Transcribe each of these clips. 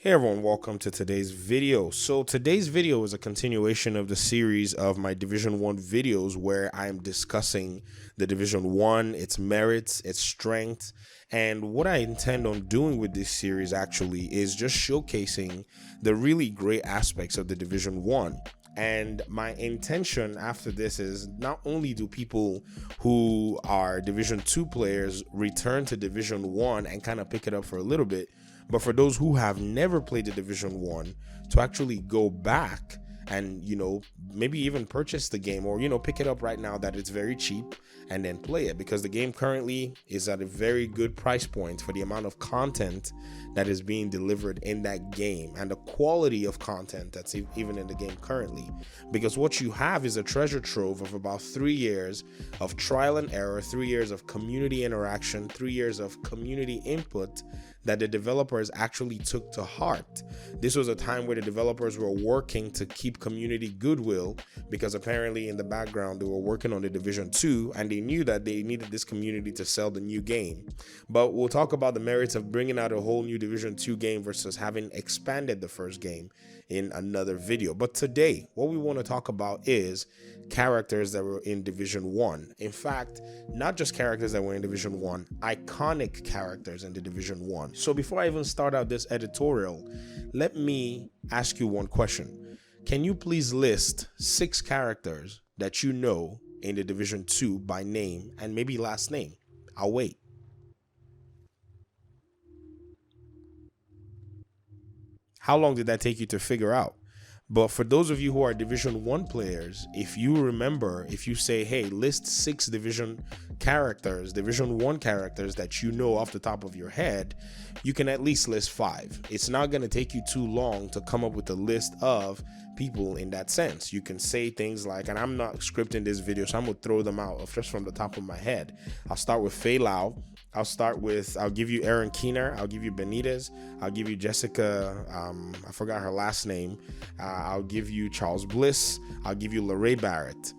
Hey everyone, welcome to today's video. So today's video is a continuation of the series of my Division 1 videos where I am discussing the Division 1, its merits, its strengths, and what I intend on doing with this series actually is just showcasing the really great aspects of the Division 1. And my intention after this is not only do people who are Division 2 players return to Division 1 and kind of pick it up for a little bit, but for those who have never played the Division 1 to actually go back and, maybe even purchase the game or, pick it up right now that it's very cheap and then play it, because the game currently is at a very good price point for the amount of content that is being delivered in that game and the quality of content that's even in the game currently. Because what you have is a treasure trove of about 3 years of trial and error, 3 years of community interaction, 3 years of community input that the developers actually took to heart. This was a time where the developers were working to keep community goodwill, because apparently in the background they were working on the Division 2 and they knew that they needed this community to sell the new game. But we'll talk about the merits of bringing out a whole new Division 2 game versus having expanded the first game in another video. But today, what we want to talk about is characters that were in Division 1. In fact, not just characters that were in Division 1, iconic characters in the Division 1. So before I even start out this editorial, let me ask you one question. Can you please list 6 characters that you know in the Division 2 by name and maybe last name? I'll wait. How long did that take you to figure out? But for those of you who are Division 1 players, if you say, hey, list 6 Division 1 characters that you know off the top of your head, you can at least list 5. It's not going to take you too long to come up with a list of people in that sense. You can say things like, and I'm not scripting this video, so I'm going to throw them out just from the top of my head. I'll start with Fei Lao. I'll give you Aaron Keener. I'll give you Benitez. I'll give you Jessica. I forgot her last name. I'll give you Charles Bliss. I'll give you LeRae Barrett.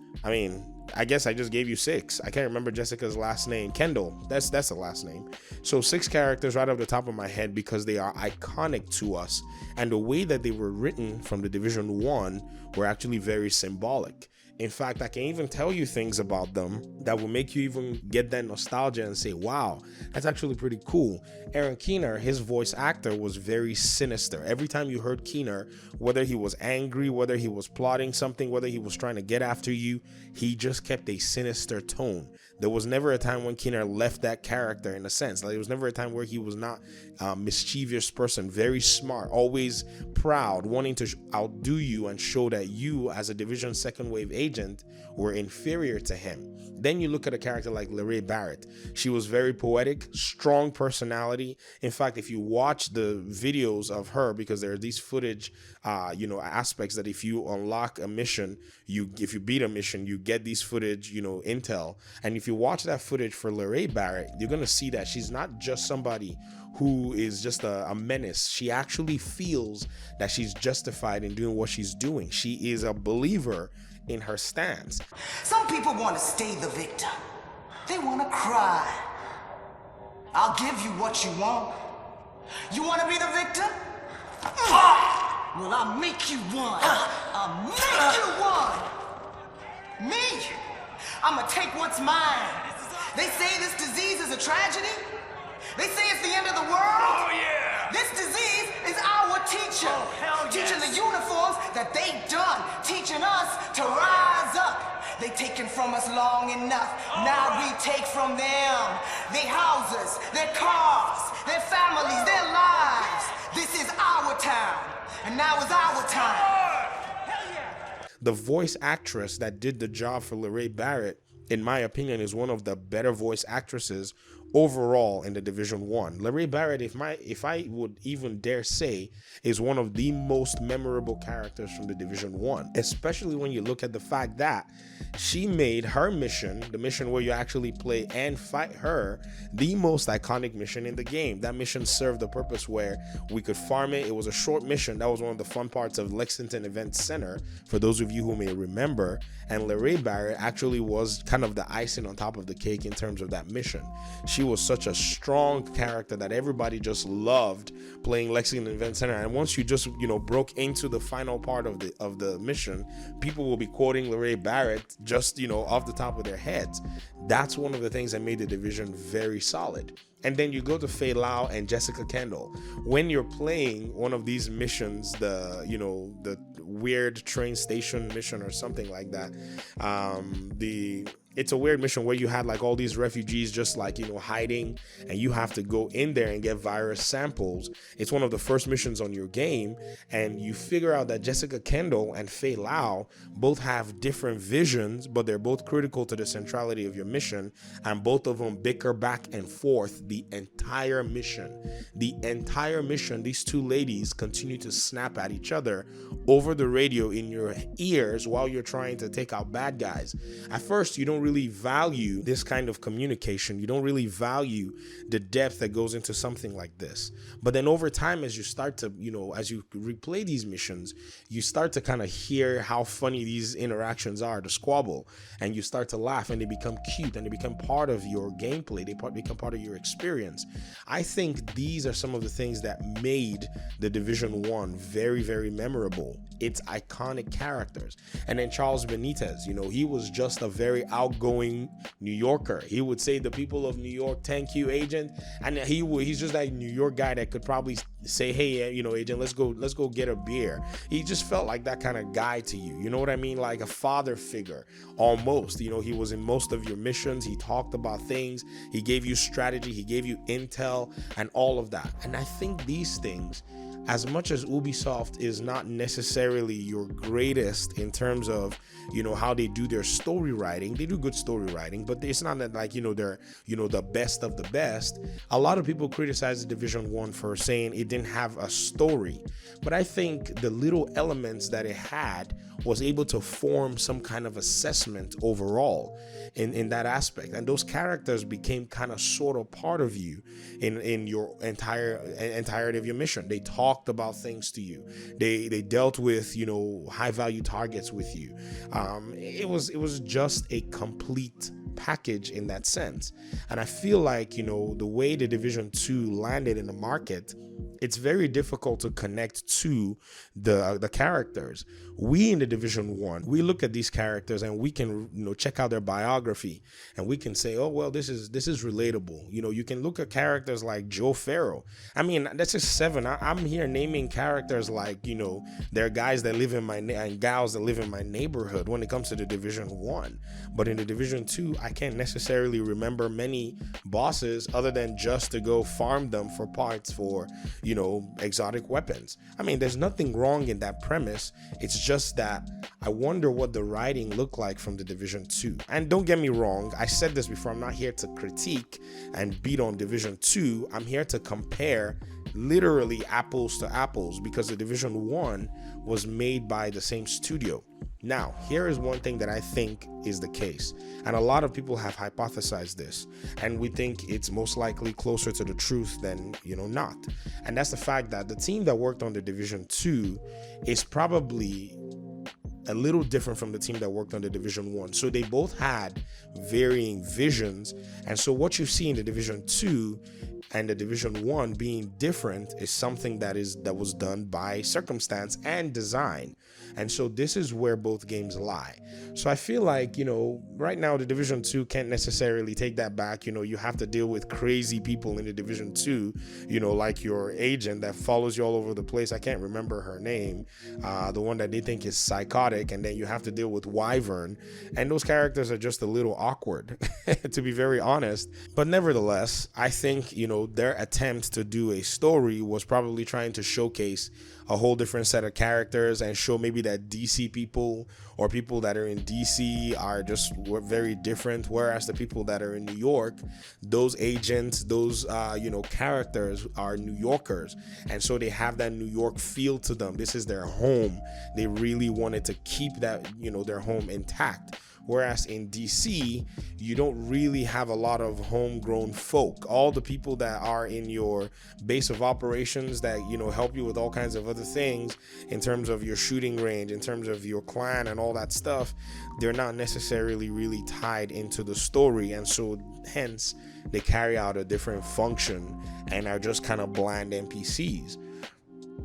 I guess I just gave you 6. I can't remember Jessica's last name. Kendall. That's the last name. So 6 characters right off the top of my head because they are iconic to us. And the way that they were written from the Division 1 were actually very symbolic. In fact, I can even tell you things about them that will make you even get that nostalgia and say, wow, that's actually pretty cool. Aaron Keener, his voice actor, was very sinister. Every time you heard Keener, whether he was angry, whether he was plotting something, whether he was trying to get after you, he just kept a sinister tone. There was never a time when Keener left that character, in a sense. Like, there was never a time where he was not a mischievous person, very smart, always proud, wanting to outdo you and show that you, as a Division 2nd Wave agent, were inferior to him. Then you look at a character like LeRae Barrett. She was very poetic, strong personality. In fact, if you watch the videos of her, because there are these footage, aspects that if you unlock a mission, if you beat a mission, you get these footage, intel. And if you watch that footage for LeRae Barrett, you're going to see that she's not just somebody who is just a menace. She actually feels that she's justified in doing what she's doing. She is a believer in her stance. Some people want to stay the victim. They want to cry. I'll give you what you want. You want to be the victim? Well, I'll make you one. I'll make you one. Me? I'm going to take what's mine. They say this disease is a tragedy. They say it's the end of the world. Oh, yeah. This disease is our teacher. Oh, hell yes. Teaching the uniforms that they done. Teaching us to rise up. They taken from us long enough. Now we take from them. Their houses, their cars, their families, their lives. This is our town. And now is our time. Hell yeah. The voice actress that did the job for LeRae Barrett, in my opinion, is one of the better voice actresses overall in the Division 1. LeRae Barrett, if I would even dare say, is one of the most memorable characters from the Division 1, especially when you look at the fact that she made her mission, the mission where you actually play and fight her, the most iconic mission in the game. That mission served the purpose where we could farm it. It was a short mission. That was one of the fun parts of Lexington Event Center, for those of you who may remember. And LeRae Barrett actually was kind of the icing on top of the cake in terms of that mission. She she was such a strong character that everybody just loved playing Lexington Event Center. And once you just, broke into the final part of the mission, people will be quoting Lorraine Barrett just, off the top of their heads. That's one of the things that made the division very solid. And then you go to Faye Lau and Jessica Kendall. When you're playing one of these missions, the weird train station mission or something like that, it's a weird mission where you had like all these refugees just like, hiding, and you have to go in there and get virus samples. It's one of the first missions on your game, and you figure out that Jessica Kendall and Faye Lau both have different visions, but they're both critical to the centrality of your mission, and both of them bicker back and forth the entire mission. These two ladies continue to snap at each other over the radio in your ears while you're trying to take out bad guys. At first, you don't really value this kind of communication. You don't really value the depth that goes into something like this. But then over time, as you start to, as you replay these missions, you start to kind of hear how funny these interactions are, the squabble, and you start to laugh, and they become cute, and they become part of your gameplay. They become part of your experience. I think these are some of the things that made the Division 1 very, very memorable. It's iconic characters. And then Charles Benitez, he was just a very outgoing New Yorker. He would say, the people of New York, thank you, agent. And he's just that New York guy that could probably say, hey, agent, let's go get a beer. He just felt like that kind of guy to you. You know what I mean? Like a father figure almost. He was in most of your missions. He talked about things. He gave you strategy. He gave you intel and all of that. And I think these things, as much as Ubisoft is not necessarily your greatest in terms of, how they do their story writing, they do good story writing, but it's not that like, they're, the best of the best. A lot of people criticize the Division 1 for saying it didn't have a story, but I think the little elements that it had was able to form some kind of assessment overall in that aspect. And those characters became kind of sort of part of you in your entirety of your mission. They talked about things to you. They dealt with, high value targets with you. It was just a complete package in that sense. And I feel like, the way the Division 2 landed in the market, it's very difficult to connect to the characters. We in the Division 1, we look at these characters and we can, check out their biography, and we can say, oh, well, this is relatable. You can look at characters like Joe Farrell. I mean, that's just 7. I'm here naming characters like, there are guys that live in my and gals that live in my neighborhood when it comes to the Division 1. But in the Division 2, I can't necessarily remember many bosses other than just to go farm them for parts for, exotic weapons. I mean, there's nothing wrong in that premise. It's just that I wonder what the writing looked like from the Division 2. And don't get me wrong, I said this before, I'm not here to critique and beat on Division 2. I'm here to compare literally apples to apples, because the Division 1 was made by the same studio. Now, here is one thing that I think is the case, and a lot of people have hypothesized this, and we think it's most likely closer to the truth than, not. And that's the fact that the team that worked on the Division 2 is probably a little different from the team that worked on the Division 1. So they both had varying visions, and so what you see in the Division 2 and the Division 1 being different is something that was done by circumstance and design. And so this is where both games lie. So I feel like, right now the Division 2 can't necessarily take that back. You have to deal with crazy people in the Division 2, like your agent that follows you all over the place. I can't remember her name, the one that they think is psychotic. And then you have to deal with Wyvern. And those characters are just a little awkward, to be very honest. But nevertheless, I think, their attempt to do a story was probably trying to showcase a whole different set of characters and show maybe that DC people or people that are in DC are just very different, whereas the people that are in New York, those agents, those characters are New Yorkers, and so they have that New York feel to them. This is their home. They really wanted to keep that their home intact. Whereas in DC, you don't really have a lot of homegrown folk. All the people that are in your base of operations that, you know, help you with all kinds of other things in terms of your shooting range, in terms of your clan and all that stuff, they're not necessarily really tied into the story. And so hence they carry out a different function and are just kind of bland NPCs.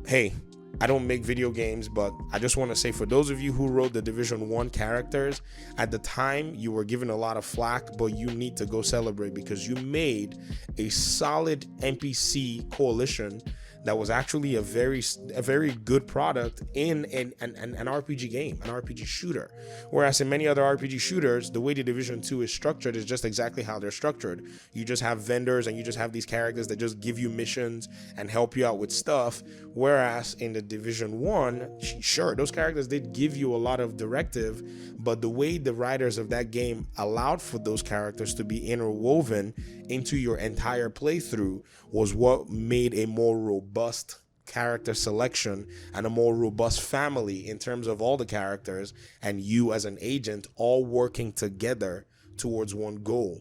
Hey, I don't make video games, but I just want to say, for those of you who wrote the Division 1 characters, at the time you were given a lot of flack, but you need to go celebrate, because you made a solid NPC coalition that was actually a very good product in an RPG game, an RPG shooter. Whereas in many other RPG shooters, the way the Division 2 is structured is just exactly how they're structured. You just have vendors and you just have these characters that just give you missions and help you out with stuff. Whereas in the Division 1, sure, those characters did give you a lot of directive, but the way the writers of that game allowed for those characters to be interwoven into your entire playthrough was what made a more robust character selection and a more robust family in terms of all the characters and you as an agent all working together towards one goal.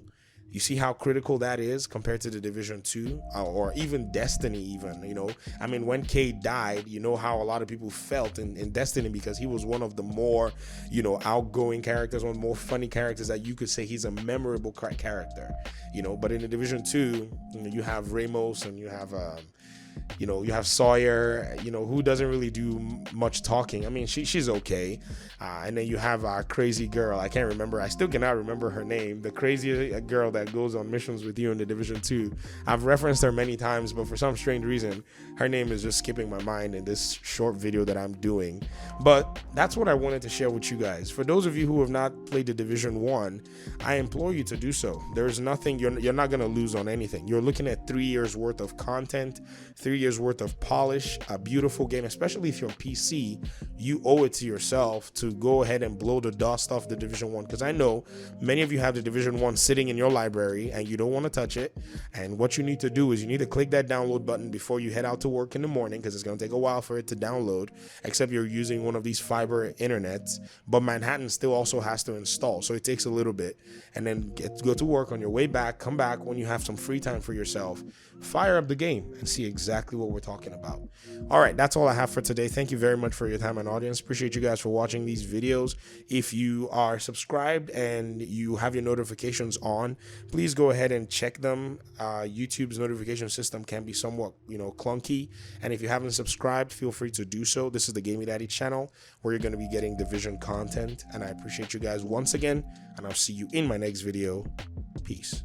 You see how critical that is compared to the Division 2 or even Destiny even, you know. I mean, when Cade died, you know how a lot of people felt in Destiny, because he was one of the more, you know, outgoing characters, one of the more funny characters that you could say he's a memorable character, you know. But in the Division 2, you know, you have Ramos and you have you have Sawyer, you know, who doesn't really do much talking. I mean, she's okay. And then you have our crazy girl. I can't remember. I still cannot remember her name. The crazy girl that goes on missions with you in the Division 2. I've referenced her many times, but for some strange reason, her name is just skipping my mind in this short video that I'm doing. But that's what I wanted to share with you guys. For those of you who have not played the Division 1, I implore you to do so. There's nothing, you're not going to lose on anything. You're looking at 3 years worth of content, 3 years worth of polish, a beautiful game. Especially if you're on PC, you owe it to yourself to go ahead and blow the dust off the Division 1, because I know many of you have the Division 1 sitting in your library and you don't want to touch it. And what you need to do is you need to click that download button before you head out to work in the morning, because it's going to take a while for it to download, except you're using one of these fiber internets. But Manhattan still also has to install, so it takes a little bit. And then go to work. On your way back, come back when you have some free time for yourself, fire up the game and see exactly what we're talking about. All right, that's all I have for today. Thank you very much for your time and audience. Appreciate you guys for watching these videos. If you are subscribed and you have your notifications on, please go ahead and check them. YouTube's notification system can be somewhat, clunky, and if you haven't subscribed, feel free to do so. This is the Gaming Daddy channel, where you're going to be getting Division content, and I appreciate you guys once again, and I'll see you in my next video. Peace.